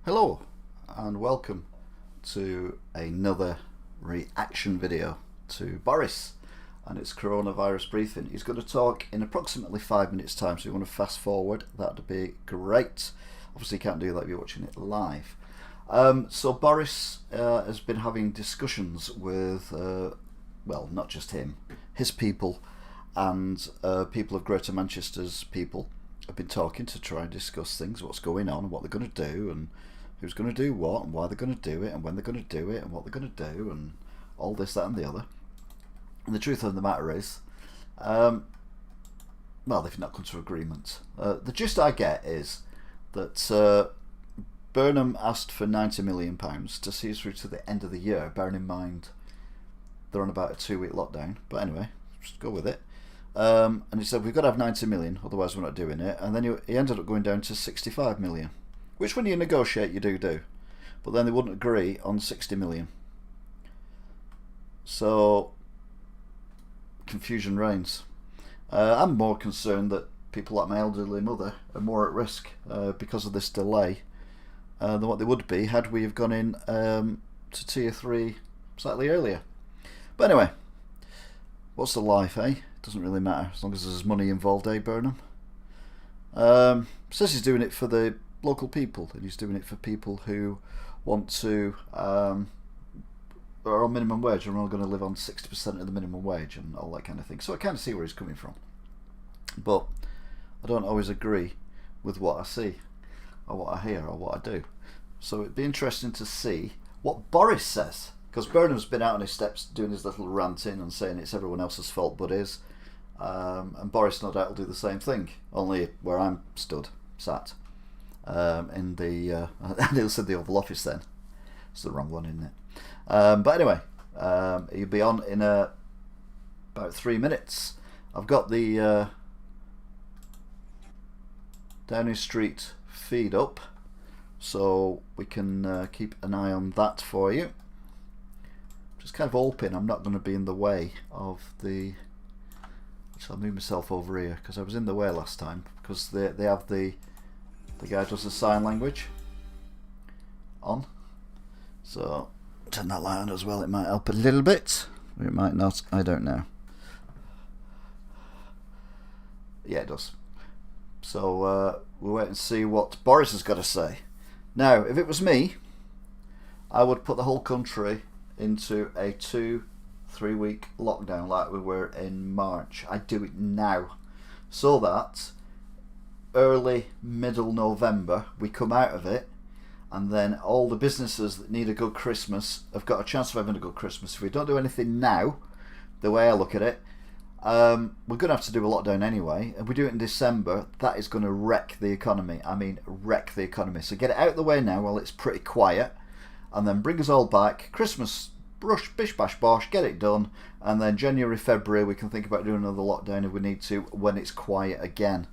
Hello and welcome to another reaction video to Boris and its coronavirus briefing. He's going to talk in approximately 5 minutes time, so if you want to fast forward, that'd be great. Obviously you can't do that if you're watching it live. So Boris has been having discussions with, well, not just him, his people and people of Greater Manchester's people have been talking to try and discuss things, what's going on and what they're going to do and who's going to do what and why they're going to do it and when they're going to do it and what they're going to do and all this, that and the other. And the truth of the matter is, well, they've not come to agreement. The gist I get is that Burnham asked for £90 million to see us through to the end of the year, bearing in mind they're on about a 2-week lockdown, but anyway, just go with it. And he said we've got to have 90 million, otherwise we're not doing it. And then he ended up going down to 65 million, which when you negotiate you do. But then they wouldn't agree on 60 million. So confusion reigns. I'm more concerned that people like my elderly mother are more at risk because of this delay than what they would be had we have gone in to tier 3 slightly earlier. But anyway, what's the life, eh? Doesn't really matter as long as there's money involved, eh, Burnham? Says he's doing it for the local people, and he's doing it for people who want to are on minimum wage and are only going to live on 60% of the minimum wage and all that kind of thing. So I kind of see where he's coming from, but I don't always agree with what I see or what I hear or what I do. So it'd be interesting to see what Boris says, because Burnham's been out on his steps doing his little ranting and saying it's everyone else's fault but his. And Boris no doubt will do the same thing, only where I'm sat in the and he'll say the Oval Office then. It's the wrong one, isn't it? But anyway, he'll be on in about 3 minutes. I've got the Downing Street feed up, so we can keep an eye on that for you. Just kind of hoping I'm not going to be in the way of the... So I'll move myself over here because I was in the way last time, because they have the guy does the sign language on. So turn that light on as well, it might help a little bit, or it might not, I don't know. Yeah, it does. So we'll wait and see what Boris has got to say. Now, if it was me, I would put the whole country into a 2-3 week lockdown like we were in March. I'd do it now, so that early middle November we come out of it, and then all the businesses that need a good Christmas have got a chance of having a good Christmas. If we don't do anything now, the way I look at it, we're going to have to do a lockdown anyway. If we do it in December, that is going to wreck the economy. I mean, wreck the economy. So get it out of the way now while it's pretty quiet, and then bring us all back. Christmas, brush, bish, bash, bosh, get it done, and then January, February, we can think about doing another lockdown if we need to when it's quiet again.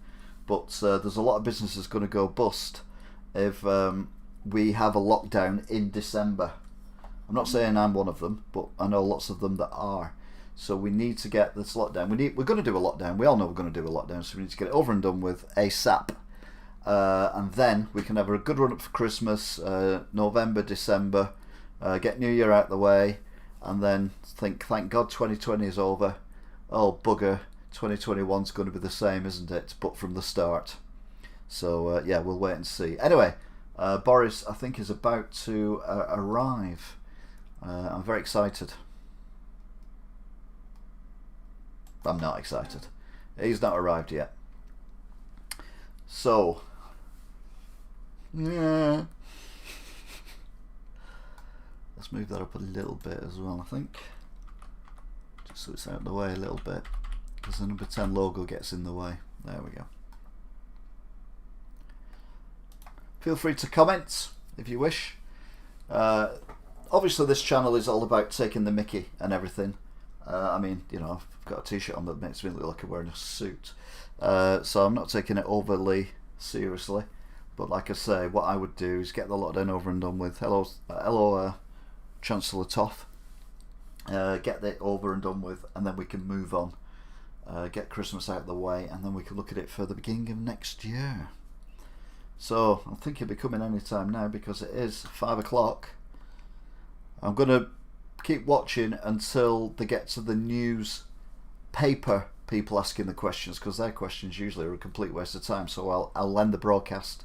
But there's a lot of businesses going to go bust if we have a lockdown in December. I'm not saying I'm one of them, but I know lots of them that are. So we need to get this lockdown. We're going to do a lockdown. We all know we're going to do a lockdown, so we need to get it over and done with ASAP. And then we can have a good run up for Christmas, November, December, get New Year out the way, and then think, thank God 2020 is over. Oh bugger, 2021's going to be the same, isn't it? But from the start. So yeah, we'll wait and see. Anyway, Boris, I think, is about to arrive. I'm very excited. I'm not excited. He's not arrived yet. So, yeah. Let's move that up a little bit as well, I think. Just so it's out of the way a little bit, because the number 10 logo gets in the way. There we go. Feel free to comment if you wish. Obviously this channel is all about taking the mickey and everything. I mean, you know, I've got a t-shirt on that makes me look like I'm wearing a suit. So I'm not taking it overly seriously. But like I say, what I would do is get the lockdown over and done with. Hello, Chancellor Toff. Get it over and done with, and then we can move on. Get Christmas out of the way, and then we can look at it for the beginning of next year. So I think he'll be coming any time now because it is 5 o'clock. I'm going to keep watching until they get to the news paper people asking the questions, because their questions usually are a complete waste of time. So I'll end the broadcast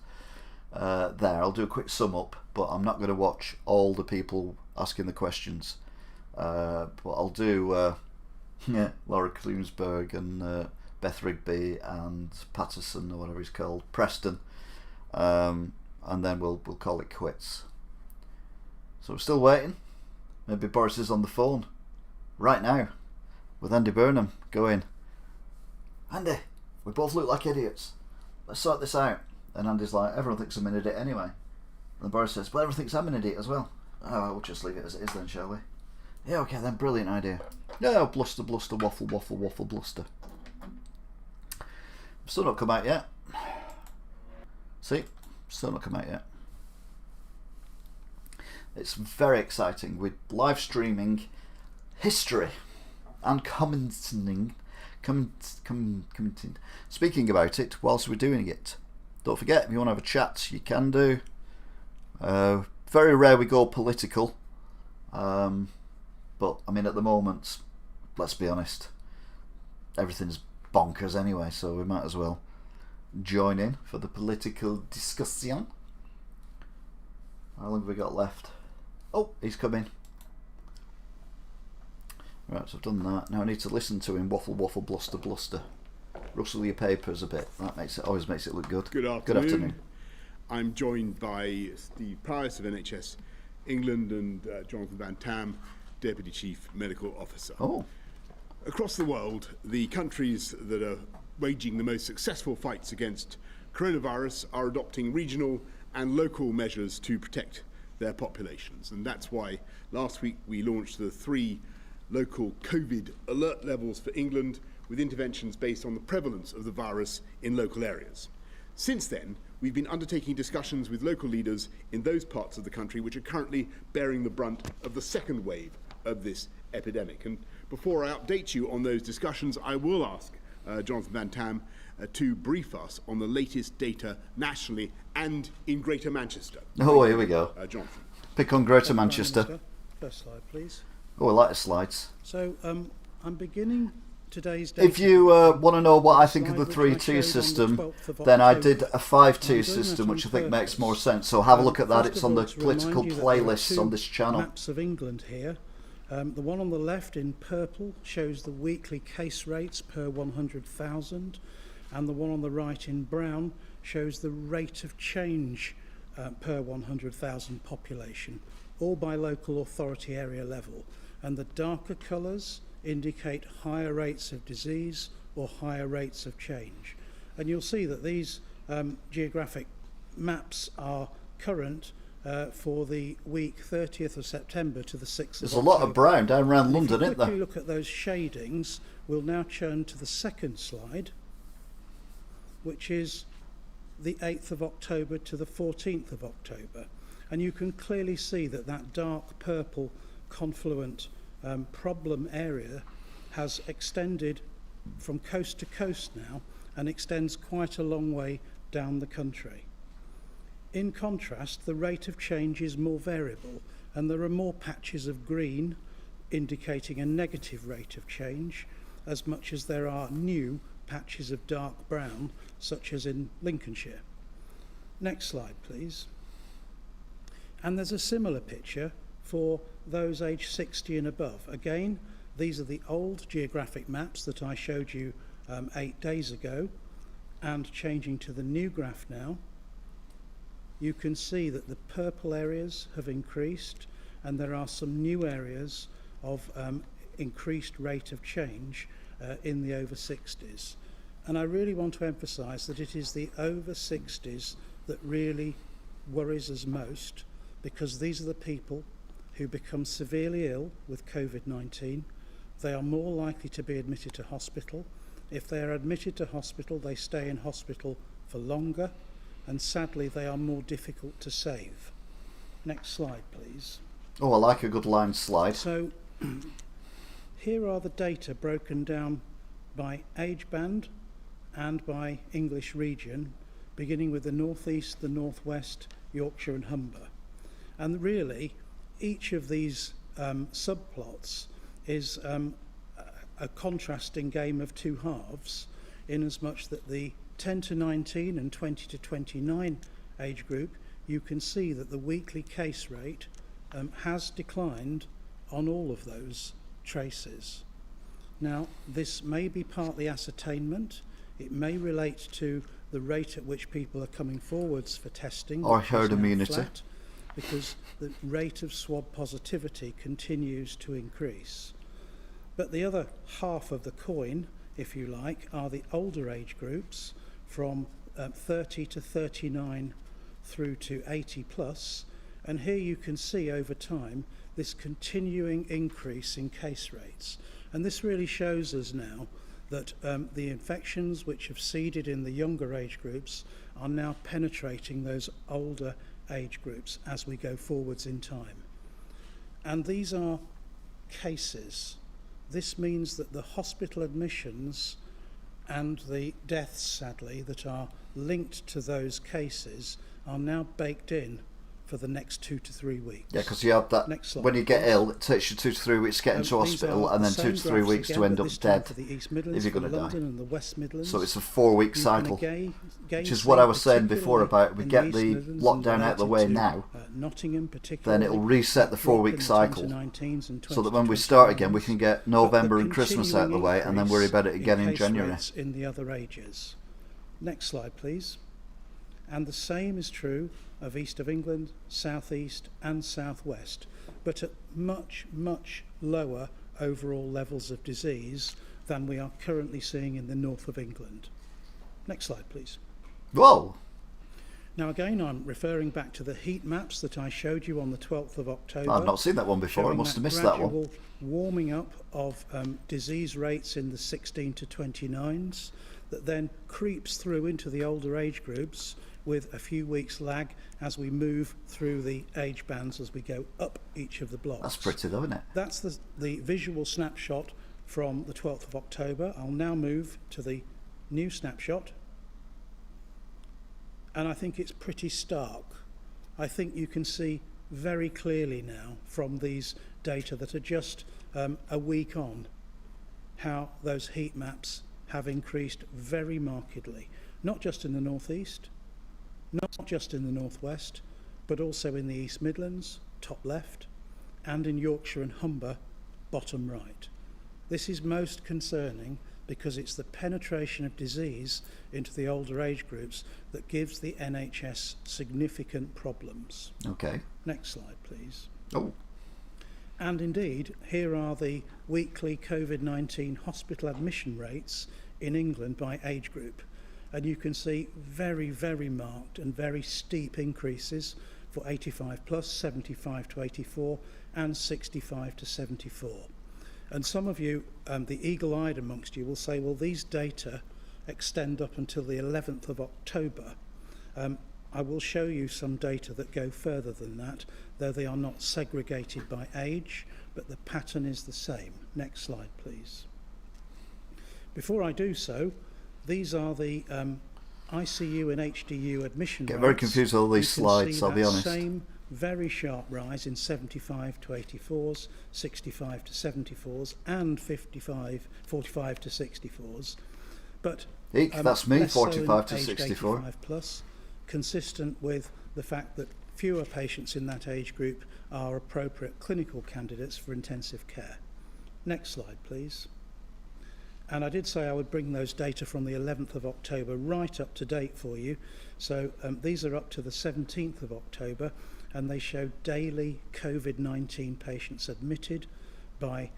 there. I'll do a quick sum up, but I'm not going to watch all the people asking the questions. But I'll do Laura Klunsberg and Beth Rigby and Patterson, or whatever he's called, Preston, and then we'll call it quits. So we're still waiting. Maybe Boris is on the phone right now with Andy Burnham going, Andy, we both look like idiots. Let's sort this out. And Andy's like, everyone thinks I'm an idiot anyway. And Boris says, well, everyone thinks I'm an idiot as well. Oh, we'll just leave it as it is then, shall we? Yeah, okay then, brilliant idea. No, bluster, bluster, waffle, waffle, waffle, bluster. Still not come out yet. See? Still not come out yet. It's very exciting. We're live streaming history and commenting. Speaking about it whilst we're doing it. Don't forget, if you want to have a chat, you can do. Very rare we go political. But, I mean, at the moment, let's be honest, everything's bonkers anyway, so we might as well join in for the political discussion. How long have we got left? Oh, he's coming. Right, so I've done that. Now I need to listen to him waffle, waffle, bluster, bluster. Rustle your papers a bit. That always makes it look good. Good afternoon. Good afternoon. I'm joined by Steve Price of NHS England and Jonathan Van Tam, Deputy Chief Medical Officer. Oh. Across the world, the countries that are waging the most successful fights against coronavirus are adopting regional and local measures to protect their populations. And that's why last week we launched the 3 local COVID alert levels for England, with interventions based on the prevalence of the virus in local areas. Since then, we've been undertaking discussions with local leaders in those parts of the country which are currently bearing the brunt of the second wave of this epidemic. And before I update you on those discussions, I will ask Jonathan Van Tam to brief us on the latest data nationally and in Greater Manchester. Oh, here we go. Jonathan. Pick on Greater Manchester. First slide, please. Oh, I like the slides. So I'm beginning today's data. If you want to know what I think of the 3-2 system, then I did a 5-2 system, which I think makes more sense. So have a look at that. It's on the political playlists on this channel. Maps of England here. The one on the left in purple shows the weekly case rates per 100,000, and the one on the right in brown shows the rate of change per 100,000 population, all by local authority area level. And the darker colours indicate higher rates of disease or higher rates of change. And you'll see that these geographic maps are current for the week 30th of September to the 6th of October. There's a lot of brown down around London, isn't there? If you look at those shadings, we'll now turn to the second slide, which is the 8th of October to the 14th of October. And you can clearly see that that dark purple confluent problem area has extended from coast to coast now and extends quite a long way down the country. In contrast, the rate of change is more variable, and there are more patches of green indicating a negative rate of change, as much as there are new patches of dark brown, such as in Lincolnshire. Next slide, please. And there's a similar picture for those aged 60 and above. Again, these are the old geographic maps that I showed you 8 days ago, and changing to the new graph now, you can see that the purple areas have increased, and there are some new areas of increased rate of change in the over 60s. And I really want to emphasise that it is the over 60s that really worries us most, because these are the people who become severely ill with COVID-19. They are more likely to be admitted to hospital. If they are admitted to hospital, they stay in hospital for longer, and sadly they are more difficult to save. Next slide, please. Oh, I like a good line slide. So here are the data broken down by age band and by English region, beginning with the North East, the North West, Yorkshire and Humber. And really, each of these subplots is a contrasting game of two halves, in as much that the 10 to 19 and 20 to 29 age group, you can see that the weekly case rate has declined on all of those traces. Now, this may be partly ascertainment. It may relate to the rate at which people are coming forwards for testing, or which is herd now immunity, flat, because the rate of swab positivity continues to increase. But the other half of the coin, if you like, are the older age groups from 30 to 39 through to 80 plus, and here you can see over time this continuing increase in case rates. And this really shows us now that the infections which have seeded in the younger age groups are now penetrating those older age groups as we go forwards in time. And these are cases. This means that the hospital admissions and the deaths, sadly, that are linked to those cases are now baked in for the next 2 to 3 weeks. Yeah, because you have that, when you get ill, it takes you 2 to 3 weeks to get into hospital, and then 2 to 3 weeks to end up dead if you're going to die. And the West Midlands. So it's a 4-week cycle, which is what I was saying before about we get the lockdown out of the way now, then it'll reset the 4-week cycle, so that when we start again we can get November and Christmas out of the way and then worry about it again in January. In the other ages. Next slide, please. And the same is true of East of England, South East and South West, but at much, much lower overall levels of disease than we are currently seeing in the north of England. Next slide, please. Whoa! Now again, I'm referring back to the heat maps that I showed you on the 12th of October. I've not seen that one before, I must have missed that one. Gradual warming up of disease rates in the 16 to 29s that then creeps through into the older age groups with a few weeks lag as we move through the age bands as we go up each of the blocks. That's pretty though, isn't it? That's the visual snapshot from the 12th of October. I'll now move to the new snapshot, and I think it's pretty stark. I think you can see very clearly now from these data that are just a week on how those heat maps have increased very markedly, not just in the northeast, not just in the northwest, but also in the East Midlands, top left, and in Yorkshire and Humber, bottom right. This is most concerning because it's the penetration of disease into the older age groups that gives the NHS significant problems. Okay. Next slide, please. Oh. And indeed, here are the weekly COVID-19 hospital admission rates in England by age group. And you can see very, very marked and very steep increases for 85 plus, 75 to 84, and 65 to 74. And some of you, the eagle-eyed amongst you, will say, well, these data extend up until the 11th of October. I will show you some data that go further than that, though they are not segregated by age, but the pattern is the same. Next slide, please. Before I do so, these are the ICU and HDU admission rates. Get very confused with all these slides, I'll be honest. Same very sharp rise in 75 to 84s, 65 to 74s, and 45 to 64s. But that's me, less so 45 to aged 64. 85 plus, consistent with the fact that fewer patients in that age group are appropriate clinical candidates for intensive care. Next slide, please. And I did say I would bring those data from the 11th of October right up to date for you. So these are up to the 17th of October, and they show daily COVID-19 patients admitted by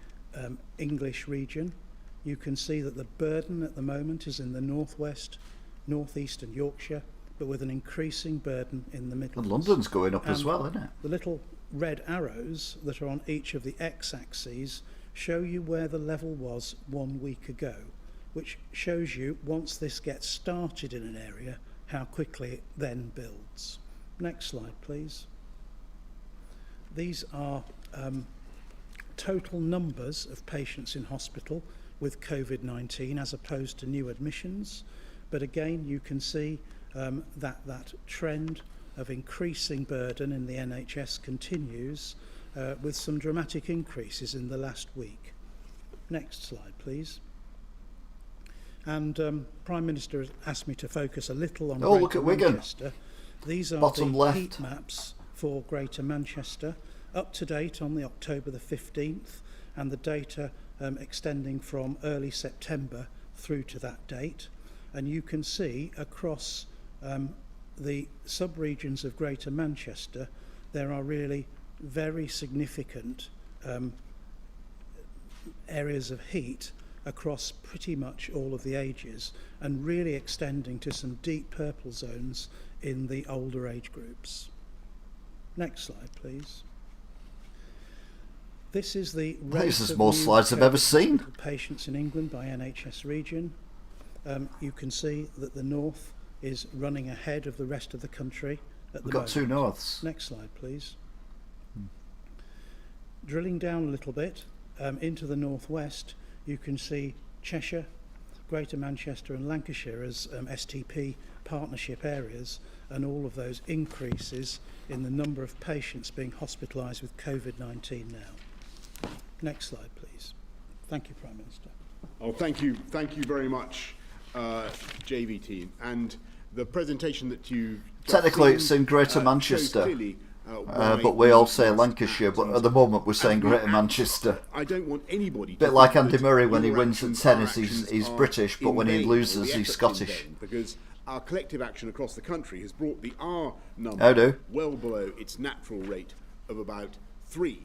English region. You can see that the burden at the moment is in the northwest, northeast and Yorkshire, but with an increasing burden in the Midlands. And London's going up as well, isn't it? The little red arrows that are on each of the x-axes show you where the level was 1 week ago, which shows you once this gets started in an area, how quickly it then builds. Next slide, please. These are total numbers of patients in hospital with COVID-19 as opposed to new admissions. But again, you can see that trend of increasing burden in the NHS continues, with some dramatic increases in the last week. Next slide, please. And Prime Minister has asked me to focus a little on look Greater at Wigan. Manchester. These are Bottom the left. heat maps for Greater Manchester, up to date on the October the 15th, and the data extending from early September through to that date. And you can see across the sub-regions of Greater Manchester, there are really very significant areas of heat across pretty much all of the ages, and really extending to some deep purple zones in the older age groups. Next slide, please. This is the rate This is of more new slides I've ever COVID seen. patients in England by NHS region. You can see that the north is running ahead of the rest of the country at the We've got moment. two norths. Next slide, please. Drilling down a little bit into the northwest, you can see Cheshire, Greater Manchester and Lancashire as STP partnership areas, and all of those increases in the number of patients being hospitalised with COVID-19 now. Next slide, please. Thank you, Prime Minister. Oh, thank you very much, JVT. And the presentation that you Technically, it's in Greater Manchester, but we all say Lancashire. But at the moment, we're saying Greater Manchester. I don't want anybody. Bit like Andy Murray when he wins at tennis, he's British, but when he loses, he's Scottish. Because our collective action across the country has brought the R number well below its natural rate of about 3.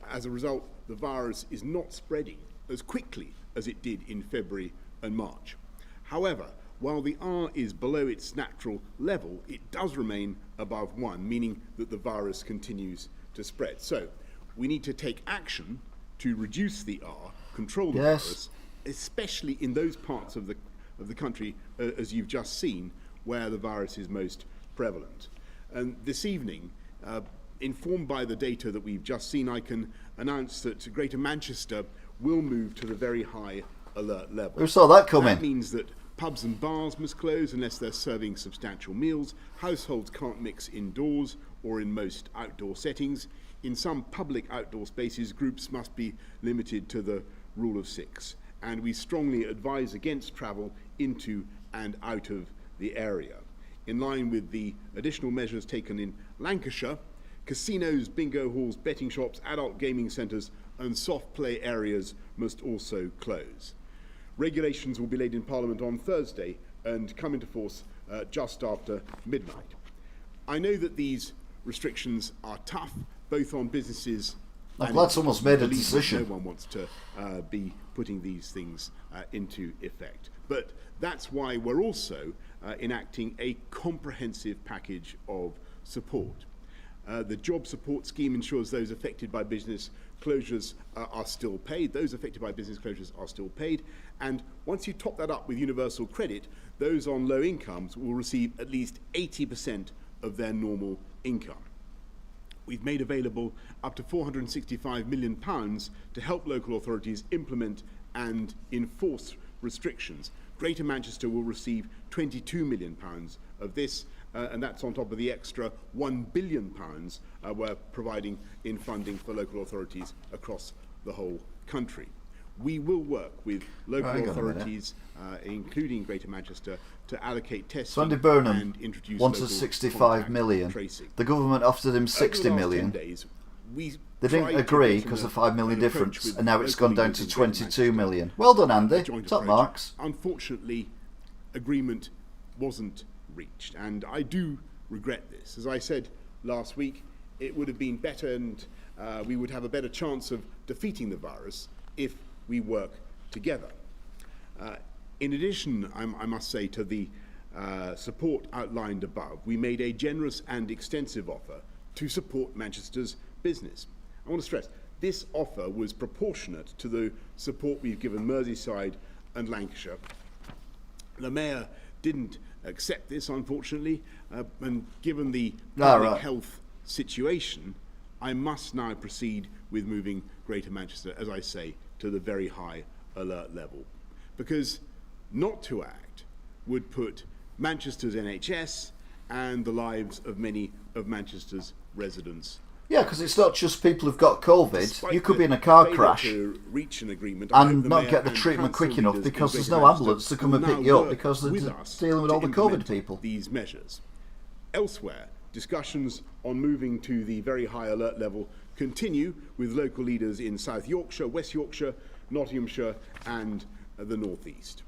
As a result, the virus is not spreading as quickly as it did in February and March. However, while the R is below its natural level, it does remain above 1, meaning that the virus continues to spread. So we need to take action to reduce the R, control the virus, especially in those parts of the country, as you've just seen, where the virus is most prevalent. And this evening, informed by the data that we've just seen, I can announce that Greater Manchester will move to the very high alert level. Who saw that coming? That means that pubs and bars must close unless they're serving substantial meals. Households can't mix indoors or in most outdoor settings. In some public outdoor spaces, groups must be limited to the rule of 6. And we strongly advise against travel into and out of the area. In line with the additional measures taken in Lancashire, casinos, bingo halls, betting shops, adult gaming centres and soft play areas must also close. Regulations will be laid in Parliament on Thursday and come into force just after midnight. I know that these restrictions are tough, both on businesses. I'm glad someone's made a decision. No one wants to be putting these things into effect. But that's why we're also enacting a comprehensive package of support. The job support scheme ensures those affected by business closures are still paid. Those affected by business closures are still paid. And once you top that up with universal credit, those on low incomes will receive at least 80% of their normal income. We've made available up to £465 million to help local authorities implement and enforce restrictions. Greater Manchester will receive £22 million of this, and that's on top of the extra £1 billion we're providing in funding for local authorities across the whole country. We will work with local authorities, including Greater Manchester, to allocate testing so Andy Burnham and introduce wanted 65 million. Tracing. The government offered him 60 million. Days, they didn't agree because of 5 million difference, and now it's gone down to 22 million. Well done, Andy. Top marks. Unfortunately, agreement wasn't reached, and I do regret this. As I said last week, it would have been better, and we would have a better chance of defeating the virus if we work together. In addition, I must say, to the support outlined above, we made a generous and extensive offer to support Manchester's business. I want to stress, this offer was proportionate to the support we've given Merseyside and Lancashire. The Mayor didn't accept this, unfortunately, and given the public health situation, I must now proceed with moving Greater Manchester, as I say, to the very high alert level. Because not to act would put Manchester's NHS and the lives of many of Manchester's residents. Yeah, because it's not just people who've got COVID. Despite You could the be in a car failure crash to reach an agreement, I hope and the not Mayor get the and treatment council quick enough leaders because in there's Greater no Manchester ambulance to come and will pick you now up work because they're with us dealing with to all the implement COVID people. These measures. Elsewhere, discussions on moving to the very high alert level continue with local leaders in South Yorkshire, West Yorkshire, Nottinghamshire and the North East.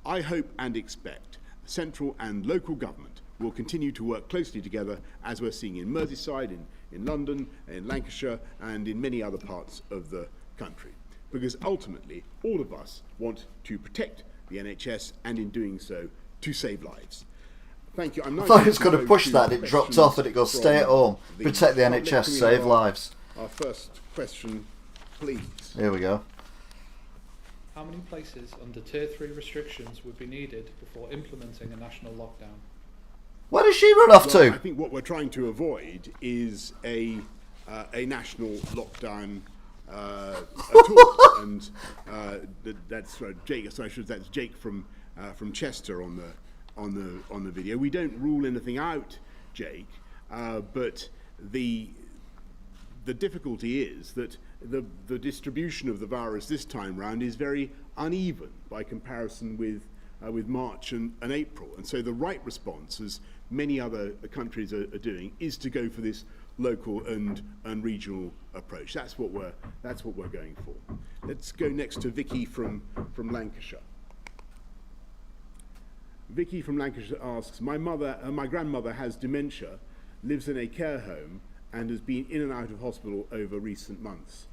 I hope and expect central and local government will continue to work closely together, as we're seeing in Merseyside, in London, in Lancashire and in many other parts of the country. Because ultimately, all of us want to protect the NHS and in doing so, to save lives. Thank you. I thought it was going to push that, it dropped off and it goes, stay at home, protect the NHS, save lives. Our first question, please. Here we go. How many places under Tier 3 restrictions would be needed before implementing a national lockdown? Where does she run off Well, to? I think what we're trying to avoid is a national lockdown at all. And that's Jake. So that's Jake from Chester on the video. We don't rule anything out, Jake, but the difficulty is that the distribution of the virus this time round is very uneven by comparison with March and April, and so the right response, as many other countries are doing, is to go for this local and regional approach. That's what we're going for. Let's go next to Vicky from Lancashire. Vicky from Lancashire asks, my grandmother has dementia, lives in a care home and has been in and out of hospital over recent months.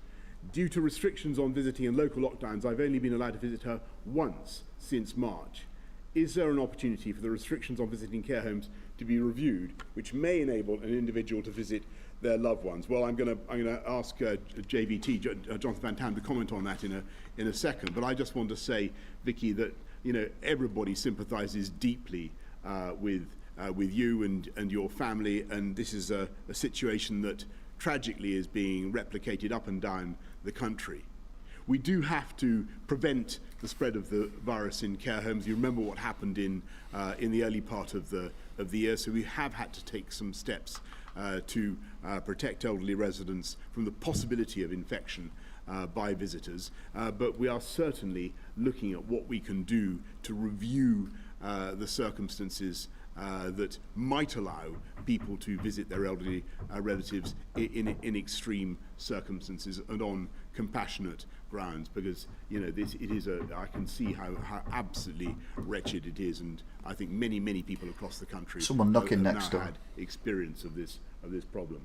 Due to restrictions on visiting and local lockdowns, I've only been allowed to visit her once since March. Is there an opportunity for the restrictions on visiting care homes to be reviewed, which may enable an individual to visit their loved ones? Well, I'm going to ask JVT, Jonathan Van Tam, to comment on that in a second. But I just want to say, Vicky, that everybody sympathises deeply with you and your family, and this is a situation that tragically is being replicated up and down the country. We do have to prevent the spread of the virus in care homes. You remember what happened in the early part of the year, so we have had to take some steps to protect elderly residents from the possibility of infection by visitors. But we are certainly looking at what we can do to review the circumstances that might allow people to visit their elderly relatives in extreme circumstances and on compassionate grounds, because I can see how absolutely wretched it is, and I think many people across the country Someone knocking have next now door. had experience of this problem.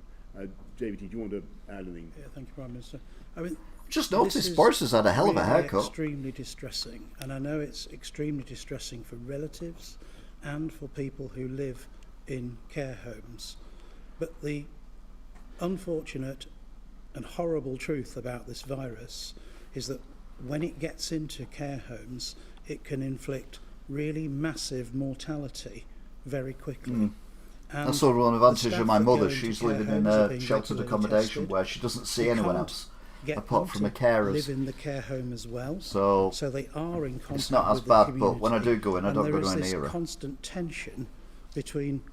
JVT, do you want to add anything? Yeah, thank you, Prime Minister. I mean, Just this noticed is Boris has had a hell of a really haircut. Extremely distressing, and I know it's extremely distressing for relatives and for people who live in care homes. But the unfortunate and horrible truth about this virus is that when it gets into care homes, it can inflict really massive mortality very quickly. And That's sort of one the advantage staff of my that mother. go into She's care living in homes are a being sheltered regularly accommodation tested. where she doesn't see You anyone can't else get apart them from the to carers. live in the care home as well, So they are in contact it's not as with the bad, community. but when I do go in, I And don't go there is anywhere this near her. constant tension between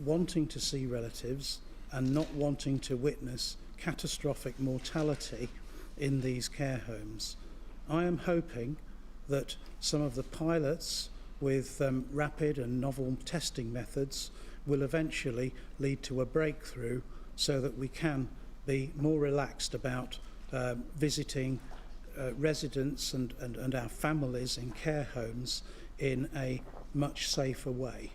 wanting to see relatives and not wanting to witness catastrophic mortality in these care homes. I am hoping that some of the pilots with rapid and novel testing methods will eventually lead to a breakthrough so that we can be more relaxed about visiting residents and our families in care homes in a much safer way.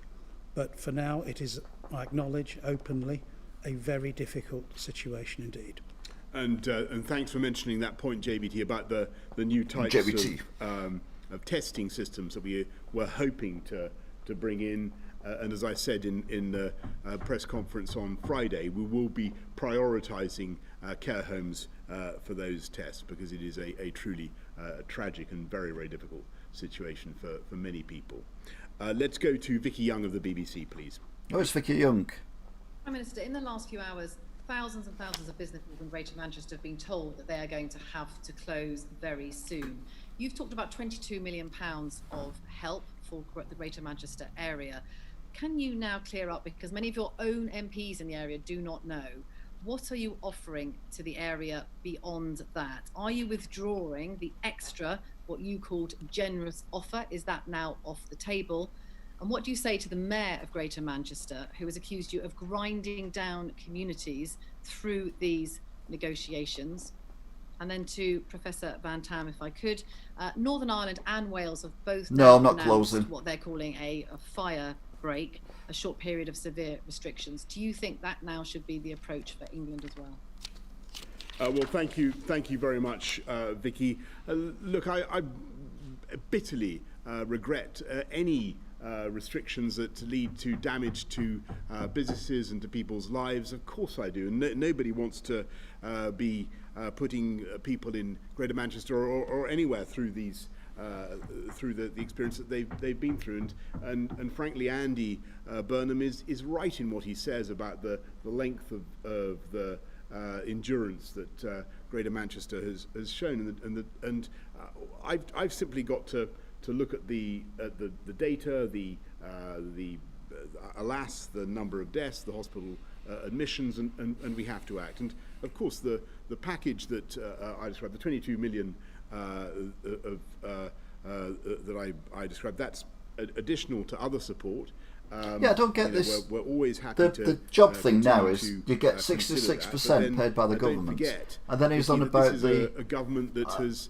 But for now, it is, I acknowledge openly, a very difficult situation indeed. And thanks for mentioning that point, JBT, about the new types of testing systems that we were hoping to bring in. And as I said in the press conference on Friday, we will be prioritising care homes for those tests, because it is a truly tragic and very, very difficult situation for many people. Let's go to Vicky Young of the BBC, please. Oh, it's Vicky Young. Prime Minister, in the last few hours, thousands and thousands of businesses in Greater Manchester have been told that they are going to have to close very soon. You've talked about £22 million of help for the Greater Manchester area. Can you now clear up, because many of your own MPs in the area do not know, what are you offering to the area beyond that? Are you withdrawing the extra, what you called generous offer? Is that now off the table? And what do you say to the Mayor of Greater Manchester, who has accused you of grinding down communities through these negotiations? And then to Professor Van Tam, if I could, Northern Ireland and Wales have both No, I'm not announced closing. what they're calling a fire break, a short period of severe restrictions. Do you think that now should be the approach for England as well? Well, thank you very much, Vicky. Look, I bitterly regret any restrictions that lead to damage to businesses and to people's lives. Of course I do. And nobody wants to be putting people in Greater Manchester or anywhere through these through the experience that they've been through. And frankly, Andy Burnham is right in what he says about the length of the endurance that Greater Manchester has shown. And I've simply got to look at the data, alas, the number of deaths, the hospital admissions, and we have to act. And of course, the package that I described, the 22 million that I described, that's additional to other support. Yeah, I don't get this. We're always happy to. The job thing now continue is to, you get consider 66% paid by the don't government, forget, and then he's on Vicky, about this the is a government that has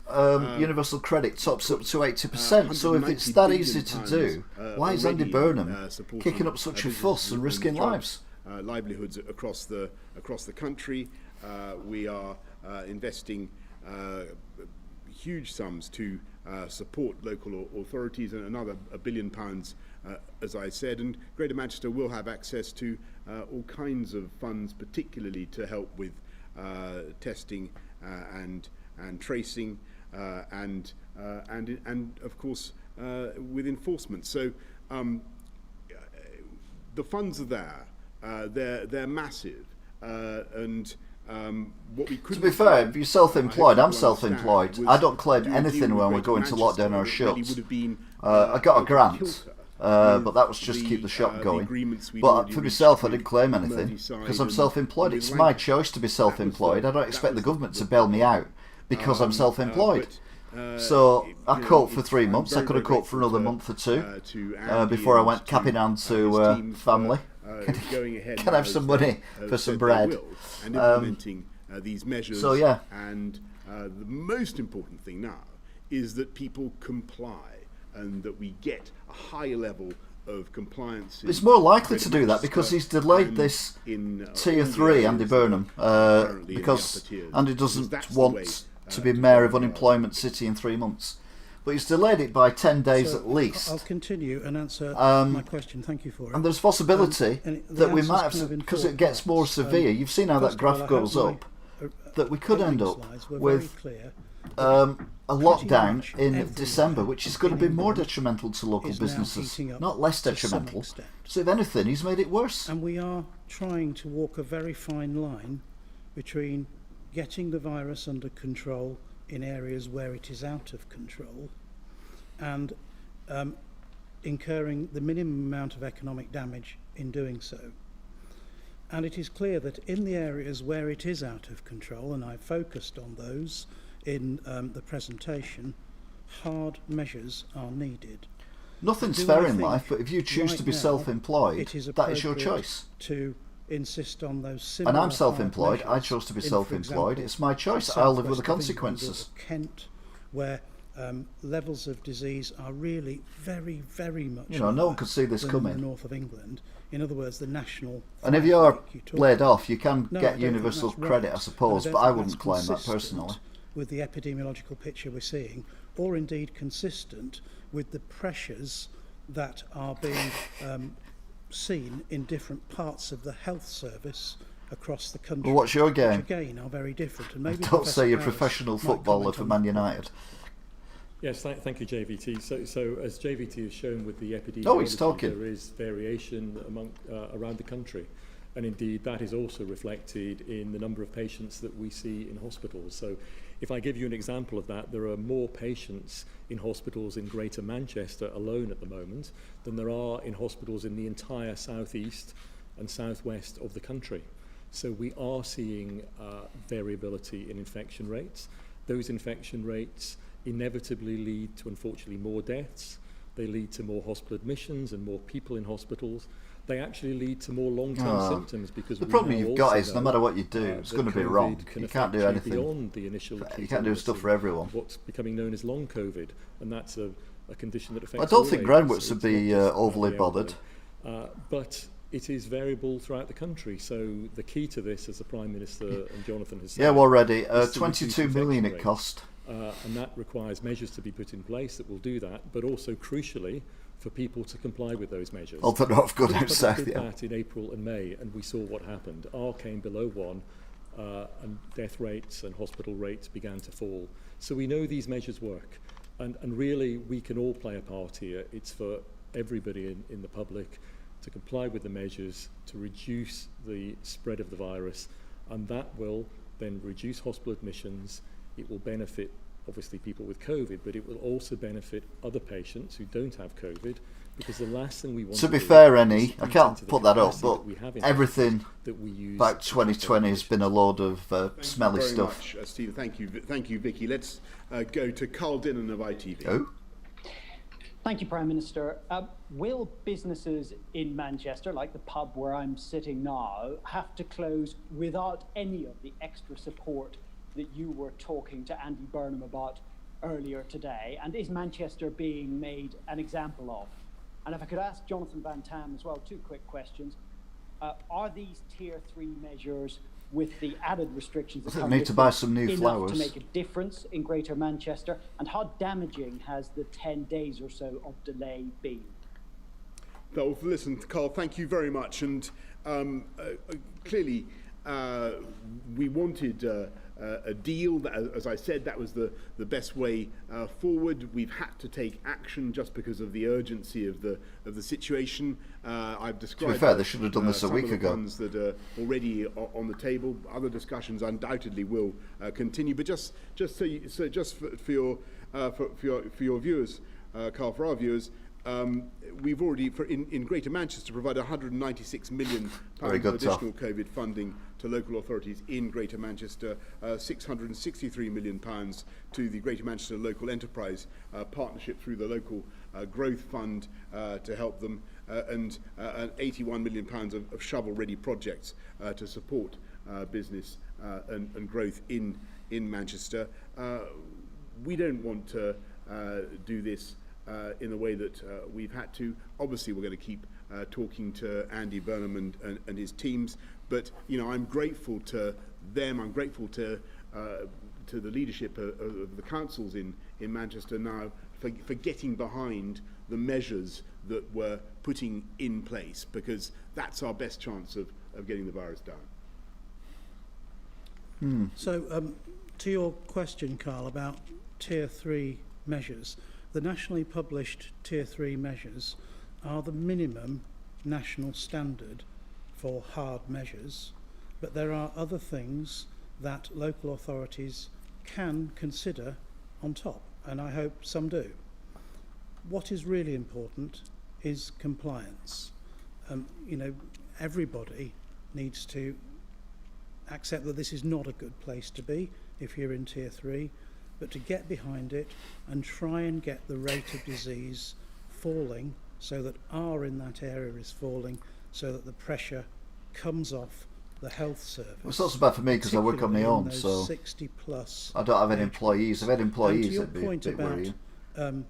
universal credit tops up to 80%. So if it's that easy to do, why is Andy Burnham kicking up such a fuss and risking lives? Livelihoods across the country. We are investing huge sums to support local authorities, and another £1 billion, as I said. And Greater Manchester will have access to all kinds of funds, particularly to help with testing and tracing, and of course with enforcement. So the funds are there. They're massive, and what we could. To be fair, if you're self-employed, I'm self-employed. I don't claim anything when we're going to lockdown or shops. I got a grant, but that was just to keep the shop going. But for myself, I didn't claim anything because I'm self-employed. It's my choice to be self-employed. I don't expect the government to bail me out because I'm self-employed. So I coped for 3 months. I could have coped for another month or two before I went cap in hand to family. Can I have some money for some bread? And implementing these measures. So yeah. And the most important thing now is that people comply and that we get a high level of compliance. It's more likely to do that because he's delayed this Tier 3, Andy Burnham, because Andy doesn't want to be Mayor of Unemployment City in 3 months. But he's delayed it by 10 days at least. I'll continue and answer my question. Thank you for it. And there's a possibility that we might have, because it gets more severe, you've seen how that graph goes up, that we could end up with a lockdown in December, which is going to be more detrimental to local businesses, not less detrimental. So if anything, he's made it worse. And we are trying to walk a very fine line between getting the virus under control in areas where it is out of control and incurring the minimum amount of economic damage in doing so. And it is clear that in the areas where it is out of control, and I've focused on those in the presentation, hard measures are needed. Nothing's fair in life, but if you choose to be self-employed, that is your choice. To insist on those similar. And I'm self-employed. I chose to be self-employed. It's my choice. I'll live with the consequences. Kent, where levels of disease are really very, very much. No one could see this coming. In the north of England. In other words, the national. And if you are laid off, you can get universal credit, I suppose, but I wouldn't claim that personally. With the epidemiological picture we're seeing, or indeed consistent with the pressures that are being seen in different parts of the health service across the country. Well, what's your game? Which again are very different. And maybe don't say you're a professional footballer for Man United. Yes, thank you, JVT. So as JVT has shown with the epidemiology, there is variation around the country. And indeed, that is also reflected in the number of patients that we see in hospitals. So if I give you an example of that, there are more patients in hospitals in Greater Manchester alone at the moment than there are in hospitals in the entire southeast and southwest of the country. So we are seeing variability in infection rates. Those infection rates inevitably lead to, unfortunately, more deaths. They lead to more hospital admissions and more people in hospitals. They actually lead to more long-term symptoms, because the problem you've got is no matter what you do, it's going to be wrong. You can't do anything beyond the initial. You can't do stuff for everyone. What's becoming known as long COVID, and that's a condition that affects. I don't think Greenwich would be overly bothered. But it is variable throughout the country. So the key to this, as the Prime Minister and Jonathan has said, yeah, well, already 22 million it cost. And that requires measures to be put in place that will do that, but also, crucially, for people to comply with those measures. Oh, they're not good out south, We did that in April and May, and we saw what happened. R came below 1, and death rates and hospital rates began to fall. So we know these measures work, and really we can all play a part here. It's for everybody in the public to comply with the measures to reduce the spread of the virus, and that will then reduce hospital admissions. It will benefit, obviously, people with COVID, but it will also benefit other patients who don't have COVID, because the last thing we want to be fair, Annie, I can't put that up, but everything that we use about 2020 has been a load of smelly stuff. Thank you very much, Stephen. Thank you, Vicky. Let's go to Carl Dinnan of ITV. Oh. Thank you, Prime Minister. Will businesses in Manchester, like the pub where I'm sitting now, have to close without any of the extra support that you were talking to Andy Burnham about earlier today? And is Manchester being made an example of? And if I could ask Jonathan Van Tam as well, 2 quick questions. Are these Tier 3 measures, with the added restrictions that come need to buy some new flowers to make a difference in Greater Manchester? And how damaging has the 10 days or so of delay been? Well, listen, Carl, thank you very much. And clearly, we wanted a deal. As I said, that was the best way forward. We've had to take action just because of the urgency of the situation. I've described. To be fair, they should have done this a week ago. Ones that are already on the table. Other discussions undoubtedly will continue. But just for your viewers, Carl, for our viewers. We've already, in Greater Manchester, provided £196 million of additional COVID funding to local authorities in Greater Manchester, £663 million to the Greater Manchester Local Enterprise Partnership through the Local Growth Fund to help them, and £81 million of shovel-ready projects to support business and growth in Manchester. We don't want to do this in the way that we've had to. Obviously, we're going to keep talking to Andy Burnham and his teams, but I'm grateful to them. I'm grateful to the leadership of the councils in Manchester now for getting behind the measures that we're putting in place, because that's our best chance of getting the virus down. So, to your question, Carl, about Tier 3 measures, the nationally published Tier 3 measures are the minimum national standard for hard measures, but there are other things that local authorities can consider on top, and I hope some do. What is really important is compliance. Everybody needs to accept that this is not a good place to be if you're in Tier 3, but to get behind it and try and get the rate of disease falling so that R in that area is falling, so that the pressure comes off the health service. Well, it's not so bad for me because I work on my own, so 60 plus I don't have any employees. I've had employees. And to your it'd be point a bit about worrying.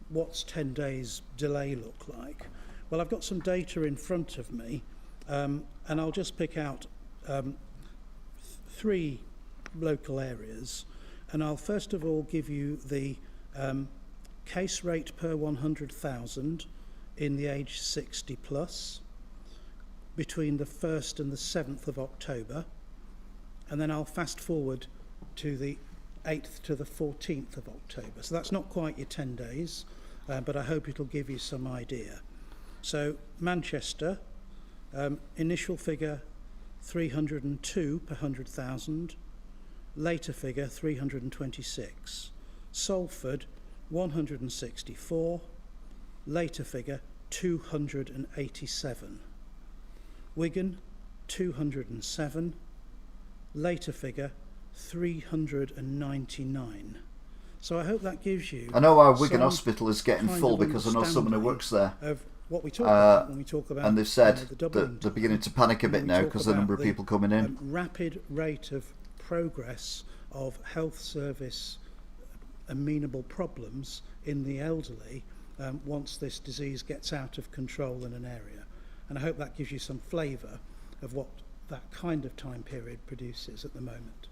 what's 10 days delay look like? Well, I've got some data in front of me, and I'll just pick out 3 local areas, and I'll first of all give you the case rate per 100,000 in the age 60 plus between the 1st and the 7th of October, and then I'll fast forward to the 8th to the 14th of October. So that's not quite your 10 days, but I hope it'll give you some idea. So Manchester, initial figure 302 per 100,000, later figure 326. Salford 164, later figure 287. Wigan 207, later figure 399. So I hope that gives you. I know our Wigan Hospital is getting full because I know someone who works there. Of what we talk about when we talk about. And they've said the that they're beginning to panic a bit now because the number of people coming in. Rapid rate of progress of health service amenable problems in the elderly once this disease gets out of control in an area. And I hope that gives you some flavour of what that kind of time period produces at the moment.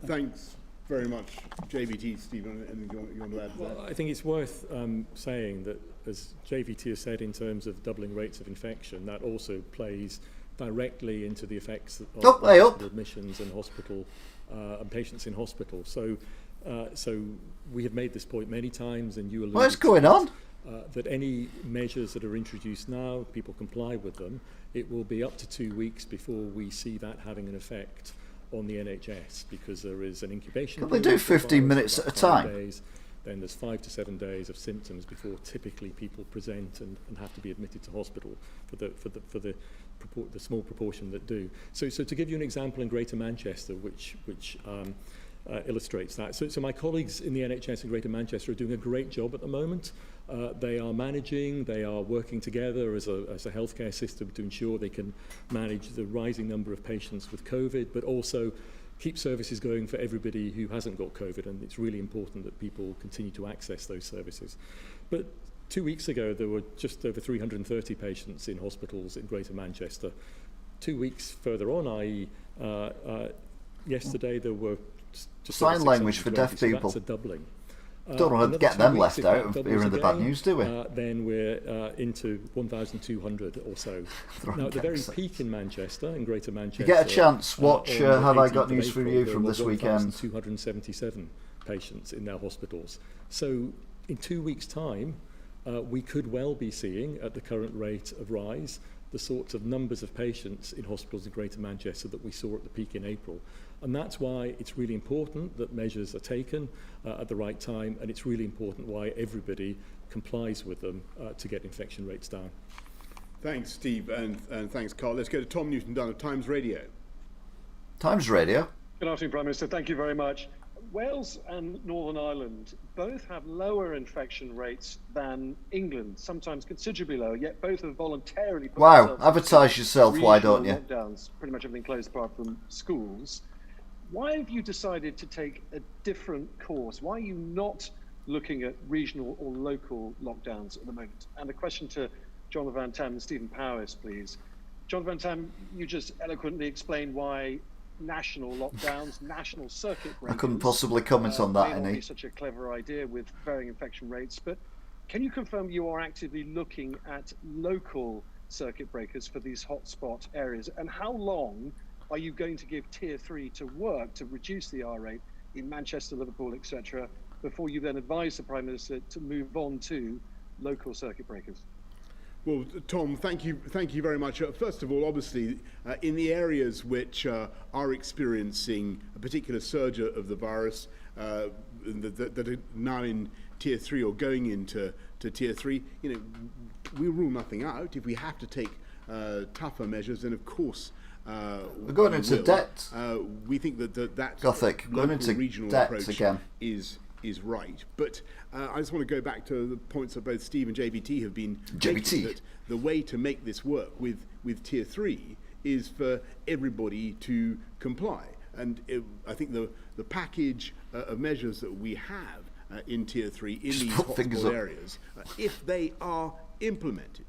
Thanks very much, JVT. Steve, anything you want to add to that? Well, I think it's worth saying that, as JVT has said, in terms of doubling rates of infection, that also plays directly into the effects of hospital admissions and hospital and patients in hospital. So we have made this point many times, and you alluded what's going on? That any measures that are introduced now, people comply with them. It will be up to 2 weeks before we see that having an effect on the NHS, because there is an incubation. Can they do 15 minutes at a time? Days, then there's 5 to 7 days of symptoms before typically people present and have to be admitted to hospital for the small proportion that do. So to give you an example in Greater Manchester, which illustrates that. So my colleagues in the NHS in Greater Manchester are doing a great job at the moment. They are managing, they are working together as a healthcare system to ensure they can manage the rising number of patients with COVID, but also keep services going for everybody who hasn't got COVID, and it's really important that people continue to access those services. But 2 weeks ago, there were just over 330 patients in hospitals in Greater Manchester. 2 weeks further on, i.e. Yesterday, there were just sign language for deaf so people. that's a doubling. Don't want to get them left out of hearing the bad news, do we? Then we're into 1,200 or so. Now, at the very peak in Manchester, in Greater Manchester... If you get a chance, watch Have I Got News For You from this weekend. 277 patients in their hospitals. So in 2 weeks' time, we could well be seeing, at the current rate of rise, the sorts of numbers of patients in hospitals in Greater Manchester that we saw at the peak in April. And that's why it's really important that measures are taken at the right time, and it's really important why everybody complies with them to get infection rates down. Thanks, Steve, and thanks, Carl. Let's go to Tom Newton-Dunn of Times Radio. Times Radio. Good afternoon, Prime Minister. Thank you very much. Wales and Northern Ireland both have lower infection rates than England, sometimes considerably lower, yet both have voluntarily put Wow, advertise yourself, why don't you? Lockdowns, pretty much everything closed apart from schools. Why have you decided to take a different course? Why are you not looking at regional or local lockdowns at the moment? And a question to Jonathan Van Tam and Stephen Powis, please. Jonathan Van Tam, you just eloquently explained why national lockdowns, national circuit breakers. I couldn't possibly comment on that, may not any. be such a clever idea with varying infection rates, but can you confirm you are actively looking at local circuit breakers for these hotspot areas? And how long are you going to give Tier 3 to work to reduce the R rate in Manchester, Liverpool, etc., before you then advise the Prime Minister to move on to local circuit breakers? Well, Tom, thank you very much. First of all, obviously, in the areas which are experiencing a particular surge of the virus that are now in Tier 3 or going into Tier 3, we rule nothing out. If we have to take tougher measures, then of course we're going into debt. We think that Gothic, going into regional debt approach again. is right. But I just want to go back to the points that both Steve and JVT have been making, that the way to make this work with Tier 3 is for everybody to comply. And I think the package of measures that we have in Tier 3 in these hotspot areas, if they are implemented,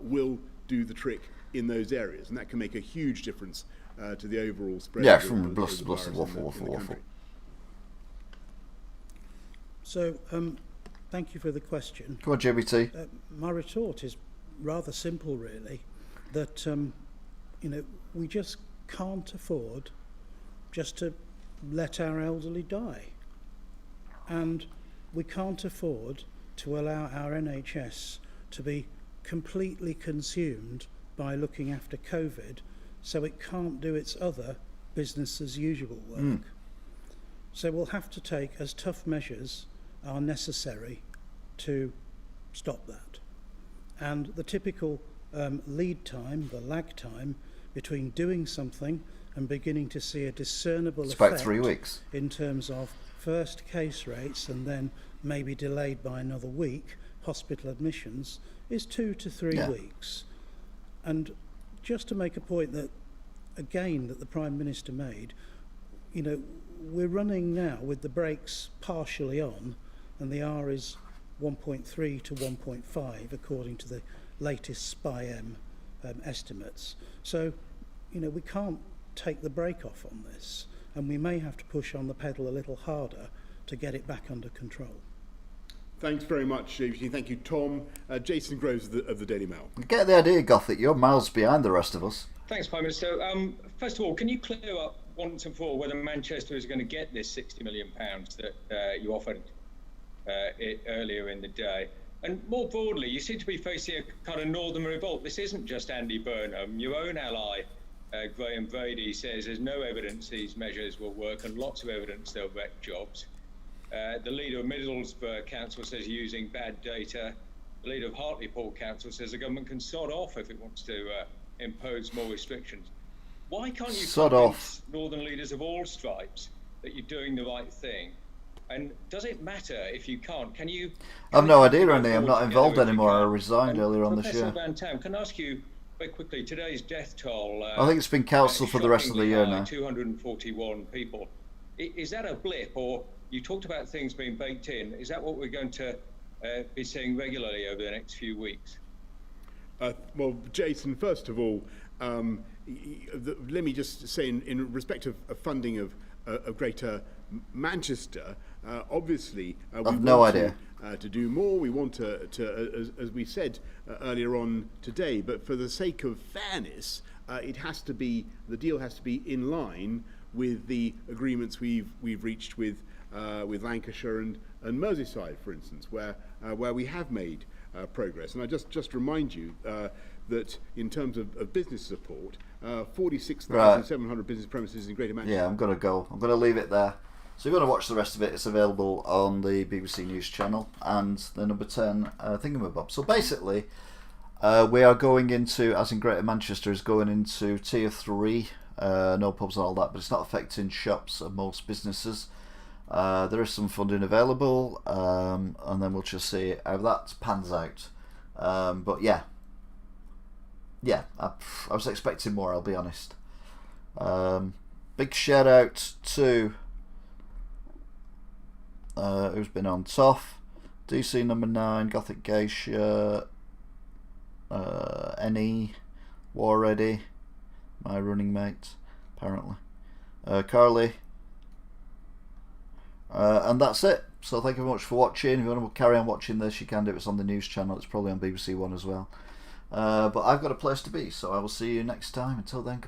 will do the trick in those areas, and that can make a huge difference to the overall spread. Yeah, from bluster, waffle. So, thank you for the question. Come on, JBT. My retort is rather simple, really, that we just can't afford just to let our elderly die, and we can't afford to allow our NHS to be completely consumed by looking after COVID, so it can't do its other business as usual work. So we'll have to take as tough measures are necessary to stop that. And the typical lead time, the lag time between doing something and beginning to see a discernible It's effect about 3 weeks. in terms of first case rates and then maybe delayed by another week, hospital admissions, is 2 to 3 weeks. And just to make a point that, again, that the Prime Minister made, you know, we're running now with the brakes partially on, and the R is 1.3 to 1.5 according to the latest SPI-M estimates. So, you know, we can't take the brake off on this, and we may have to push on the pedal a little harder to get it back under control. Thanks very much, Eugene. Thank you, Tom. Jason Groves of the Daily Mail. You get the idea, Gothic. You're miles behind the rest of us. Thanks, Prime Minister. First of all, can you clear up once and for all whether Manchester is going to get this £60 million that you offered earlier in the day? And more broadly, you seem to be facing a kind of northern revolt. This isn't just Andy Burnham. Your own ally, Graham Brady, says there's no evidence these measures will work and lots of evidence they'll wreck jobs. The leader of Middlesbrough Council says using bad data. The leader of Hartlepool Council says the government can sod off if it wants to impose more restrictions. Why can't you convince northern leaders of all stripes that you're doing the right thing? And does it matter if you can't? Can you? I've no idea, Andy. I'm not involved anymore. I resigned earlier on this year. Professor Van Tam, can I ask you very quickly, today's death toll... I think it's been cancelled for the rest of the year now. 241 people. Is that a blip, or you talked about things being baked in? Is that what we're going to be seeing regularly over the next few weeks? Well, Jason, first of all, let me just say in respect of funding of Greater Manchester, obviously we want to do more. We want to as we said earlier on today, but for the sake of fairness, it has to be, the deal has to be in line with the agreements we've reached with Lancashire and Merseyside, for instance, where we have made progress. And I just remind you that in terms of business support, 46,700 business premises in Greater Manchester. Yeah, I'm going to go. I'm going to leave it there. So if you want to watch the rest of it, it's available on the BBC News channel and the number 10 thingamabob. So basically, we are going into, as in Greater Manchester, is going into tier 3, no pubs and all that, but it's not affecting shops and most businesses. There is some funding available, and then we'll just see how that pans out. But yeah, I was expecting more, I'll be honest. Big shout out to who's been on Toff, DC number 9, Gothic Geisha, NE, War Ready, my running mate, apparently, Carly, and that's it. So thank you very much for watching. If you want to carry on watching this, you can do it. It's on the news channel. It's probably on BBC One as well. But I've got a place to be, so I will see you next time. Until then, goodbye.